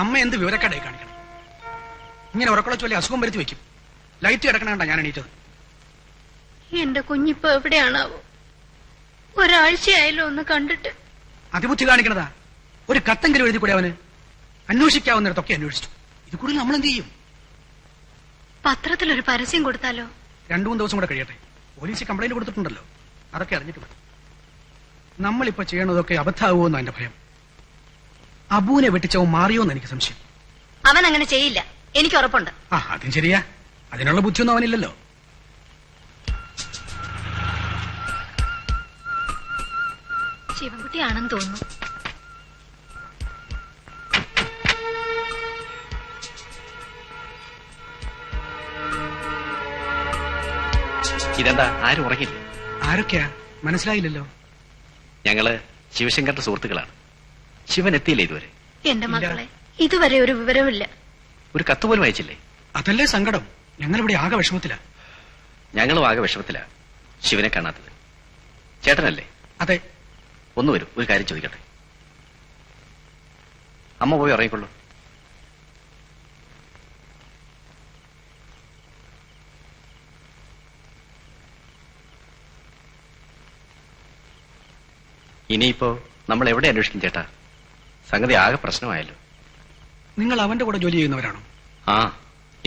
അമ്മ എന്ത് വിവരക്കേടായി കാണിക്കണം? ഇങ്ങനെ ഉറക്കളച്ച് വലിയ അസുഖം വരുത്തി വെക്കും. ലൈറ്റ് കിടക്കണണ്ട ഞാൻ എണീറ്റത്. എന്റെ കുഞ്ഞിപ്പോ എവിടെയാണാവോ? ഒരാഴ്ചയായാലും ഒന്ന് കണ്ടിട്ട്. അതിബുദ്ധി കാണിക്കണതാ. ഒരു കത്തെങ്കിലും എഴുതി കൂടെ അവന്. അന്വേഷിക്കാവുന്നിടത്തൊക്കെ അന്വേഷിച്ചു. ഇത് കൂടുതൽ നമ്മൾ എന്ത് ചെയ്യും? പത്രത്തിലൊരു പരസ്യം കൊടുത്താലോ? 2-3 ദിവസം കൂടെ കഴിയട്ടെ. പോലീസ് കംപ്ലൈന്റ് കൊടുത്തിട്ടുണ്ടല്ലോ. അതൊക്കെ അറിഞ്ഞിട്ട് മതി. നമ്മളിപ്പോ ചെയ്യണതൊക്കെ അബദ്ധാവുമെന്നോ എന്റെ ഭയം. അബുവിനെ വെട്ടിച്ചവൻ മാറിയോന്ന് എനിക്ക് സംശയം. അവൻ അങ്ങനെ ചെയ്യില്ല, എനിക്ക് ഉറപ്പുണ്ട്. അതും ശരിയാ. അതിനുള്ള ബുദ്ധിയൊന്നും അവനില്ലല്ലോ. ശിവൻകുട്ടിയാണെന്ന് തോന്നുന്നു. ഇതെന്താ, ആരും ഉറങ്ങില്ല? ആരൊക്കെയാ മനസ്സിലായില്ലല്ലോ. ഞങ്ങള് ശിവശങ്കറിന്റെ സുഹൃത്തുക്കളാണ്. ശിവൻ എത്തിയില്ലേ ഇതുവരെ? എന്റെ മക്കളെ, ഇതുവരെ ഒരു വിവരമില്ല. ഒരു കത്ത് പോലും അയച്ചില്ലേ? അതല്ലേ സങ്കടം. ഞങ്ങളിവിടെ ആകെ വിഷമത്തിലാ. ഞങ്ങളും ആകെ വിഷമത്തിലാ ശിവനെ കാണാത്തത്. ചേട്ടനല്ലേ? അതെ. ഒന്ന് വരൂ, ഒരു കാര്യം ചോദിക്കട്ടെ. അമ്മ പോയി ഉറങ്ങിക്കൊള്ളൂ. ഇനിയിപ്പോ നമ്മൾ എവിടെ അന്വേഷിക്കും ചേട്ടാ? സംഗതി ആകെ പ്രശ്നമായല്ലോ. നിങ്ങൾ അവന്റെ കൂടെ ജോലി ചെയ്യുന്നവരാണോ?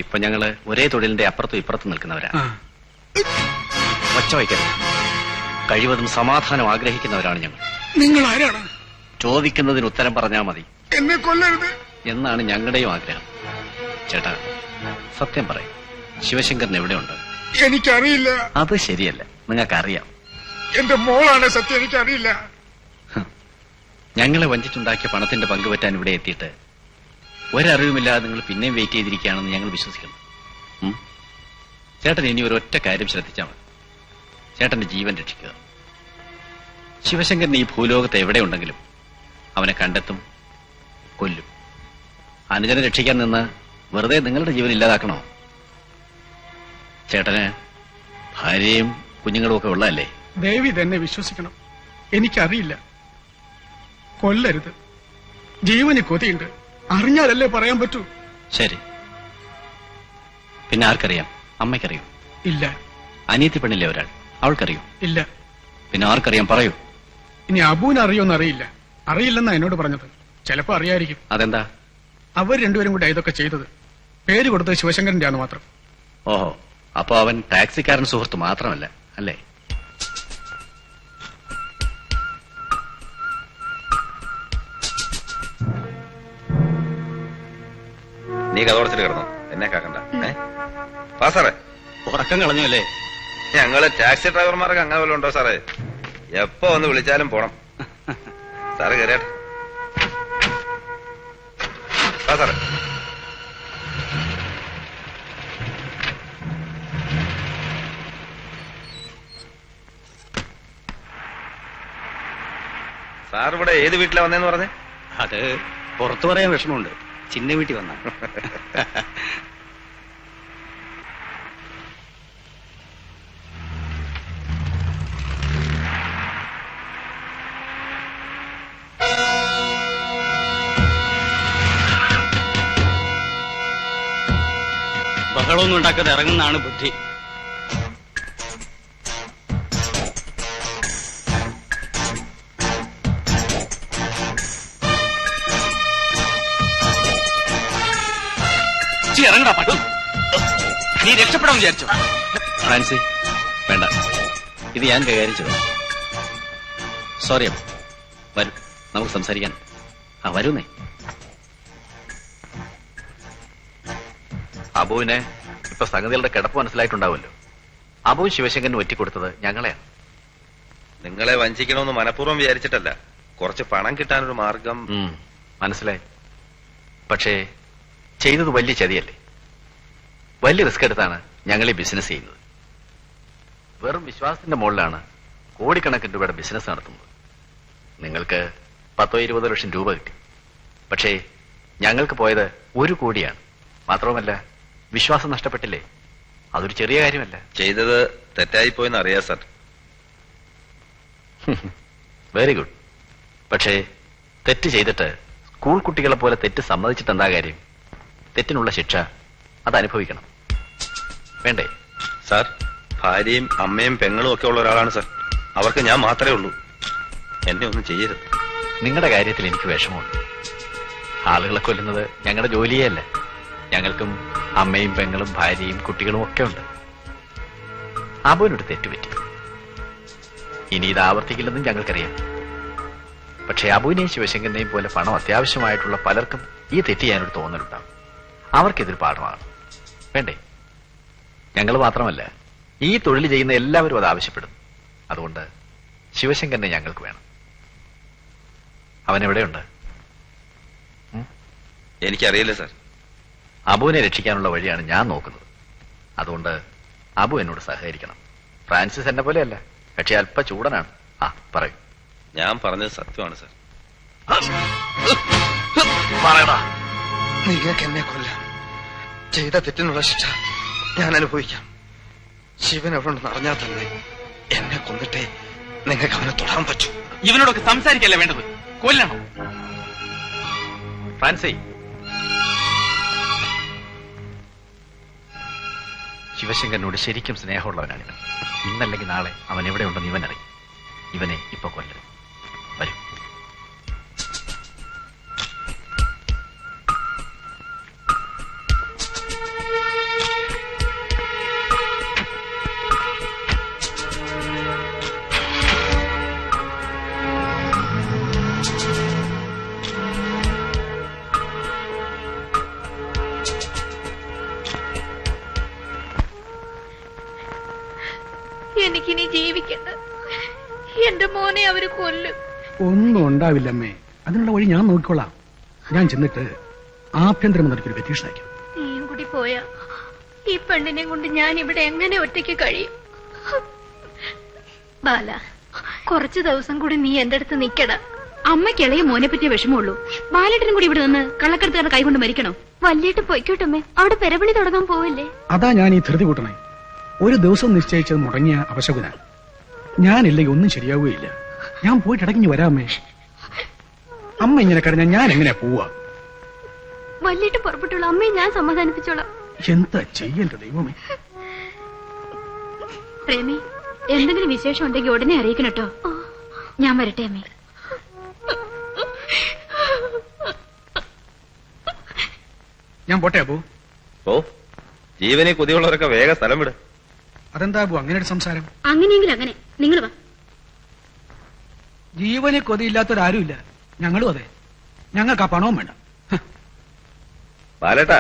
ഇപ്പൊ ഞങ്ങള് ഒരേ തൊഴിലിന്റെ അപ്പുറത്തും ഇപ്പുറത്തും നിൽക്കുന്നവരാ. ഒച്ച വയ്ക്കരുത്. കഴിവതും സമാധാനം ആഗ്രഹിക്കുന്നവരാണ് ഞങ്ങൾ. നിങ്ങൾ ആരാണ്? ചോദിക്കുന്നതിന് ഉത്തരം പറഞ്ഞാൽ മതി. എന്നെ കൊല്ലരുത് എന്നാണ് ഞങ്ങളുടെയും ആഗ്രഹം. ചേട്ടാ, സത്യം പറയും, ശിവശങ്കരൻ എവിടെയുണ്ട്? എനിക്കറിയില്ല. അത് ശരിയല്ല, നിങ്ങൾക്കറിയാം. എന്റെ മോളാണ് സത്യം, എനിക്കറിയില്ല. ഞങ്ങളെ വഞ്ചിച്ചുണ്ടാക്കിയ പണത്തിന്റെ പങ്കുപറ്റാൻ ഇവിടെ എത്തിയിട്ട് ഒരറിവുമില്ലാതെ നിങ്ങൾ പിന്നെയും വെയിറ്റ് ചെയ്തിരിക്കുകയാണെന്ന് ഞങ്ങൾ വിശ്വസിക്കുന്നു. ചേട്ടൻ ഇനി ഒരൊറ്റ കാര്യം ശ്രദ്ധിച്ചാൽ മതി. ചേട്ടന്റെ ജീവൻ രക്ഷിക്കുക. ശിവശങ്കരൻ ഈ ഭൂലോകത്ത് എവിടെയുണ്ടെങ്കിലും അവനെ കണ്ടെത്തും, കൊല്ലും. അനുജനെ രക്ഷിക്കാൻ നിന്ന് വെറുതെ നിങ്ങളുടെ ജീവൻ ഇല്ലാതാക്കണോ? ചേട്ടന് ഭാര്യയും കുഞ്ഞുങ്ങളും ഒക്കെ ഉള്ളതല്ലേ? ദേവി തന്നെ വിശ്വസിക്കണം. എനിക്കറിയില്ല. കൊല്ലരുത്. ജീവന് കൊതിയുണ്ട്. അറിഞ്ഞാലല്ലേ പറയാൻ പറ്റൂ. ശരി. പിന്നെ ആർക്കറിയാം? അമ്മയ്ക്കറിയോ? ഇല്ല. അനിയത്തി പെണ്ണില്ലേ ഒരാൾ, അവൾക്കറിയോ? ഇല്ല. പിന്നെ ആർക്കറിയാം? പറയൂ. ഇനി അബുവിന് അറിയോന്ന് അറിയില്ല. അറിയില്ലെന്നാ എന്നോട് പറഞ്ഞത്. ചിലപ്പോ അറിയായിരിക്കും. അതെന്താ? അവർ രണ്ടുപേരും കൂടെ ഇതൊക്കെ ചെയ്തത്. പേര് കൊടുത്തത് ശിവശങ്കരന്റെ ആണ് മാത്രം. ഓഹോ, അപ്പൊ അവൻ ടാക്സിക്കാരൻ സുഹൃത്ത് മാത്രമല്ല അല്ലേ? നീ കഥോടച്ചിട്ട് കിടന്നു, എന്നെ കാക്കണ്ട. സാറേ, ഉറക്കം കളഞ്ഞല്ലേ? ഞങ്ങള് ടാക്സി ഡ്രൈവർമാർക്ക് അങ്ങനെ വല്ലതും ഉണ്ടോ സാറേ? എപ്പോ ഒന്ന് വിളിച്ചാലും പോണം. സാറ് കയറിയാട്ടെ. സാറേ, സാർ ഇവിടെ ഏത് വീട്ടിലാ വന്നേന്ന് പറഞ്ഞേ? അത് പുറത്തു പറയാൻ വിഷമമുണ്ട്. ചിന്ന വീട്ടിൽ വന്ന. ബഹളമൊന്നും ഉണ്ടാക്കാതെ ഇറങ്ങുന്നതാണ് ബുദ്ധി. ഇറങ്ങടാ പട്ടി. നീ രക്ഷപ്പെടാൻ വിചാരിച്ചോ? ഫ്രാൻസി, വേണ്ട, ഇത് ഞാൻ കൈകാര്യം ചെയ്തു. സോറി അമ്മ. വരൂ, നമുക്ക് സംസാരിക്കാൻ. വരൂന്നേ. അബുവിനെ ഇപ്പൊ സംഗതികളുടെ കിടപ്പ് മനസ്സിലായിട്ടുണ്ടാവുമല്ലോ. അബു ശിവശങ്കരന് ഒറ്റിക്കൊടുത്തത് ഞങ്ങളെയാണ്. നിങ്ങളെ വഞ്ചിക്കണമെന്ന് മനഃപൂർവ്വം വിചാരിച്ചിട്ടല്ല. കുറച്ച് പണം കിട്ടാനൊരു മാർഗം. മനസ്സിലായി. പക്ഷേ ചെയ്തത് വലിയ ചതിയല്ലേ? വലിയ റിസ്ക് എടുത്താണ് ഞങ്ങൾ ഈ ബിസിനസ് ചെയ്യുന്നത്. വെറും വിശ്വാസത്തിന്റെ മുകളിലാണ് കോടിക്കണക്കിന് രൂപയുടെ ബിസിനസ് നടത്തുന്നത്. നിങ്ങൾക്ക് 10-20 ലക്ഷം രൂപ കിട്ടി. പക്ഷേ ഞങ്ങൾക്ക് പോയത് 1 കോടിയാണ്. മാത്രവുമല്ല, വിശ്വാസം നഷ്ടപ്പെട്ടില്ലേ? അതൊരു ചെറിയ കാര്യമല്ല. ചെയ്തത് തെറ്റായിപ്പോയെന്ന് അറിയാം സാർ. Very good. പക്ഷേ തെറ്റ് ചെയ്തിട്ട് സ്കൂൾ കുട്ടികളെ പോലെ തെറ്റ് സമ്മതിച്ചിട്ട് എന്താ കാര്യം? തെറ്റിനുള്ള ശിക്ഷ അത് അനുഭവിക്കണം, വേണ്ടേ? സാർ, ഭാര്യയും അമ്മയും പെങ്ങളും ഒക്കെ ഉള്ള ഒരാളാണ് സാർ. അവർക്ക് ഞാൻ മാത്രമേ ഉള്ളൂ. എന്നെ ഒന്നും ചെയ്യരുത്. നിങ്ങളുടെ കാര്യത്തിൽ എനിക്ക് വിഷമമുണ്ട്. ആളുകളെ കൊല്ലുന്നത് ഞങ്ങളുടെ ജോലിയേ അല്ല. ഞങ്ങൾക്കും അമ്മയും പെങ്ങളും ഭാര്യയും കുട്ടികളും ഒക്കെ ഉണ്ട്. അബുവിനൊരു തെറ്റുപറ്റി. ഇനി ഇത് ആവർത്തിക്കില്ലെന്നും ഞങ്ങൾക്കറിയാം. പക്ഷേ അബുവിനെയും ശിവശങ്കരനെയും പോലെ പണം അത്യാവശ്യമായിട്ടുള്ള പലർക്കും ഈ തെറ്റ് ചെയ്യാനൊരു തോന്നലുണ്ടാവും. അവർക്കിതൊരു പാഠമാണ്, വേണ്ടേ? ഞങ്ങൾ മാത്രമല്ല, ഈ തൊഴിൽ ചെയ്യുന്ന എല്ലാവരും അത് ആവശ്യപ്പെടുന്നു. അതുകൊണ്ട് ശിവശങ്കരനെ ഞങ്ങൾക്ക് വേണം. അവൻ എവിടെയുണ്ട്? എനിക്കറിയില്ല സാർ. അബുവിനെ രക്ഷിക്കാനുള്ള വഴിയാണ് ഞാൻ നോക്കുന്നത്. അതുകൊണ്ട് അബു എന്നോട് സഹകരിക്കണം. ഫ്രാൻസിസ് എന്നെ പോലെയല്ല, പക്ഷെ അല്പ ചൂടനാണ്. ആ, പറയൂ. ഞാൻ പറഞ്ഞത് സത്യമാണ് സാർ. പറയടാ. നിങ്ങൾക്ക് എന്നെ കൊല്ലാം. ചെയ്ത തെറ്റിനുള്ള ശിക്ഷ ഞാൻ അനുഭവിക്കാം. ശിവൻ എവിടെ ഉണ്ടെന്ന് അറിഞ്ഞാൽ തന്നെ എന്നെ കൊന്നിട്ടേ നിങ്ങൾക്ക് അവനെ തൊടാൻ പറ്റൂ. ഇവനോടൊക്കെ സംസാരിക്കല്ലേ വേണ്ടത്, കൊല്ലണം. ഫ്രാൻസി, ശിവശങ്കരനോട് ശരിക്കും സ്നേഹമുള്ളവനാണിവൻ. ഇന്നല്ലെങ്കിൽ നാളെ അവൻ എവിടെയുണ്ടെന്ന് ഇവൻ അറിയും. ഇവനെ ഇപ്പൊ കൊല്ലണം. വരും. എനിക്കിനി ജീവിക്കണ്ട. എന്റെ മോനെ അവര് കൊല്ലും. ഒന്നും ഉണ്ടാവില്ലമ്മേ, അതിനുള്ള വഴി ഞാൻ നോക്കിക്കൊള്ളാം. ഞാൻ ചെന്നിട്ട് ആഭ്യന്തരമന്ത്രിക്കൊരു പെറ്റീഷൻ അയക്കാം. നീയും കൂടി പോയാ ഈ പെണ്ണിനെ കൊണ്ട് ഞാൻ ഇവിടെ എങ്ങനെ ഒറ്റയ്ക്ക് കഴിയും? ബാല, കുറച്ചു ദിവസം കൂടി നീ എന്റെ അടുത്ത് നിക്കട. അമ്മയ്ക്ക് ഇളയ മോനെ പറ്റിയ വിഷമമുള്ളൂ. ബാലേട്ടനും കൂടി ഇവിടെ നിന്ന് കള്ളക്കടത്തുകാരുടെ കൈകൊണ്ട് മരിക്കണോ? വല്യേട്ട് പൊയ്ക്കോട്ടമ്മേ, അവിടെ പെരവിളി തുടങ്ങാൻ പോവില്ലേ? അതാ ഞാൻ ഈ ധൃതി കൂട്ടണേ. ഒരു ദിവസം നിശ്ചയിച്ചത് മുടങ്ങിയ അപശകുനാണ്. ഞാനില്ലെങ്കിൽ ഒന്നും ശരിയാവുകയില്ല. ഞാൻ പോയിട്ട് ഇടയ്ക്ക് വരാമേ. അമ്മ ഇങ്ങനെ കരഞ്ഞാൽ ഞാൻ എങ്ങനെയാ പോവാ? വല്യേട്ട് പുറപ്പെട്ടുള്ള അമ്മയെ ഞാൻ സമാധാനിപ്പിച്ചോളാം. എന്താ ചെയ്യേണ്ട ദൈവമേ? പ്രേമി, എന്തെങ്കിലും വിശേഷം ഉണ്ടെങ്കിൽ ഉടനെ അറിയിക്കണം കേട്ടോ. ഞാൻ വരട്ടെ അമ്മേ. ഞാൻ പോട്ടെ അബു. ഓ, ജീവനെ കൊതിയുള്ളവരൊക്കെ വേഗം സ്ഥലം വിട്. അതെന്താ അബു അങ്ങനെ ഒരു സംസാരം? അങ്ങനെയെങ്കിൽ അങ്ങനെ, നിങ്ങൾ വാ. ജീവനെ കൊതിയില്ലാത്തൊരാരുമില്ല. ഞങ്ങളും അതെ. ഞങ്ങൾക്ക് ആ പണവും വേണ്ട. ബാലേട്ടാ,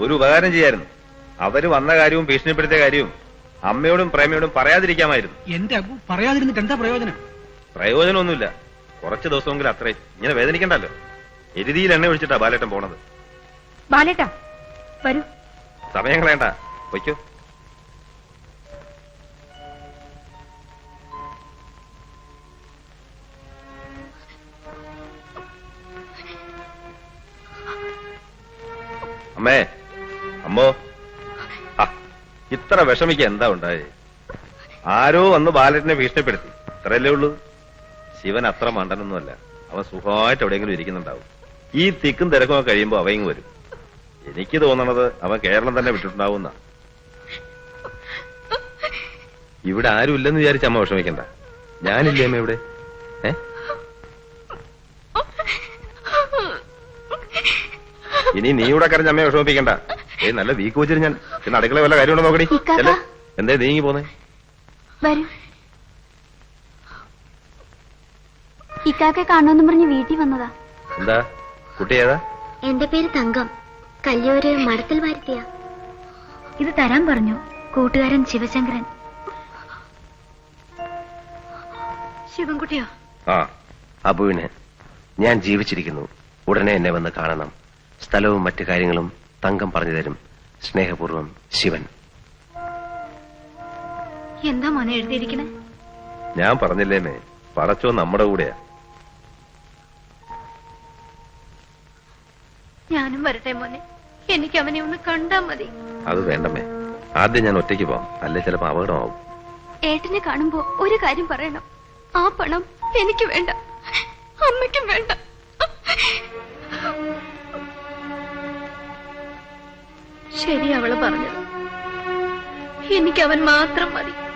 ഒരു ഉപകാരം ചെയ്യായിരുന്നു. അവര് വന്ന കാര്യവും ഭീഷണിപ്പെടുത്തിയ കാര്യവും അമ്മയോടും പ്രേമയോടും പറയാതിരിക്കാമായിരുന്നു. എന്റെ അബു, പറയാതിരുന്നിട്ട് എന്താ പ്രയോജനം? പ്രയോജനമൊന്നുമില്ല. കുറച്ച് ദിവസമെങ്കിലും അത്രയും. ഇങ്ങനെ വേദനിക്കണ്ടല്ലോ. എരുതിയിൽ എണ്ണ ഒഴിച്ചിട്ടാ ബാലേട്ടൻ പോണത്. ബാലേട്ടാ വരൂ. സമയം കളയണ്ട, പൊയ്ക്കോ. അമ്മേ, അമ്മോ, ഇത്ര വിഷമിക്ക എന്താ ഉണ്ടായേ? ആരോ വന്ന് ബാലറ്റിനെ ഭീഷണിപ്പെടുത്തി, ഇത്രയല്ലേ ഉള്ളൂ. ശിവൻ അത്ര മണ്ടനൊന്നുമല്ല. അവൻ സുഖമായിട്ട് എവിടെയെങ്കിലും ഇരിക്കുന്നുണ്ടാവും. ഈ തിക്കും തിരക്കും കഴിയുമ്പോ അവയും വരും. എനിക്ക് തോന്നണത് അവൻ കേരളം തന്നെ വിട്ടിട്ടുണ്ടാവുന്ന. ഇവിടെ ആരും ഇല്ലെന്ന് വിചാരിച്ച അമ്മ വിഷമിക്കണ്ട. ഞാനില്ലേ അമ്മ ഇവിടെ? ഇനി നീ ഇവിടെ കരഞ്ഞ അമ്മയെ വിഷമിപ്പിക്കണ്ട. നല്ല വീക്ക് വെച്ചിട്ട് ഞാൻ ഇന്ന് അടുക്കള വല്ല കാര്യമുണ്ടോ നോക്കടി. എന്തേ നീങ്ങി പോന്നേ? വരൂ. ഇക്കാക്കെ കാണുമെന്നും പറഞ്ഞ് വീട്ടിൽ വന്നതാ. എന്താ കുട്ടി ഏതാ? എന്റെ പേര് തങ്കം. കല്യോര് മടത്തിൽ വാരത്തിയ. ഇത് തരാൻ പറഞ്ഞു കൂട്ടുകാരൻ ശിവശങ്കരൻ. ശിവൻകുട്ടിയോ? ആ, അബുവിന് ഞാൻ ജീവിച്ചിരിക്കുന്നു. ഉടനെ എന്നെ വന്ന് കാണണം. സ്ഥലവും മറ്റു കാര്യങ്ങളും തങ്കം പറഞ്ഞു തരും. സ്നേഹപൂർവ്വം, ശിവൻ. എന്താ മോനെ എഴുതിയിരിക്കണേ? ഞാൻ പറഞ്ഞില്ലേമേ, പടച്ചോ നമ്മുടെ കൂടെയാ. ഞാനും വരട്ടെ മോനെ. എനിക്ക് അവനെ ഒന്ന് കണ്ടാ മതി. അത് വേണ്ടമ്മേ, ആദ്യം ഞാൻ ഒറ്റയ്ക്ക് പോവാം. അല്ലേ ചിലപ്പോ അപകടമാവും. ഏട്ടനെ കാണുമ്പോ ഒരു കാര്യം പറയണം. ആ പണം എനിക്ക് വേണ്ട. അമ്മയ്ക്കും വേണ്ട. ശരി അവള് പറഞ്ഞത്. എനിക്ക് അവൻ മാത്രം മതി.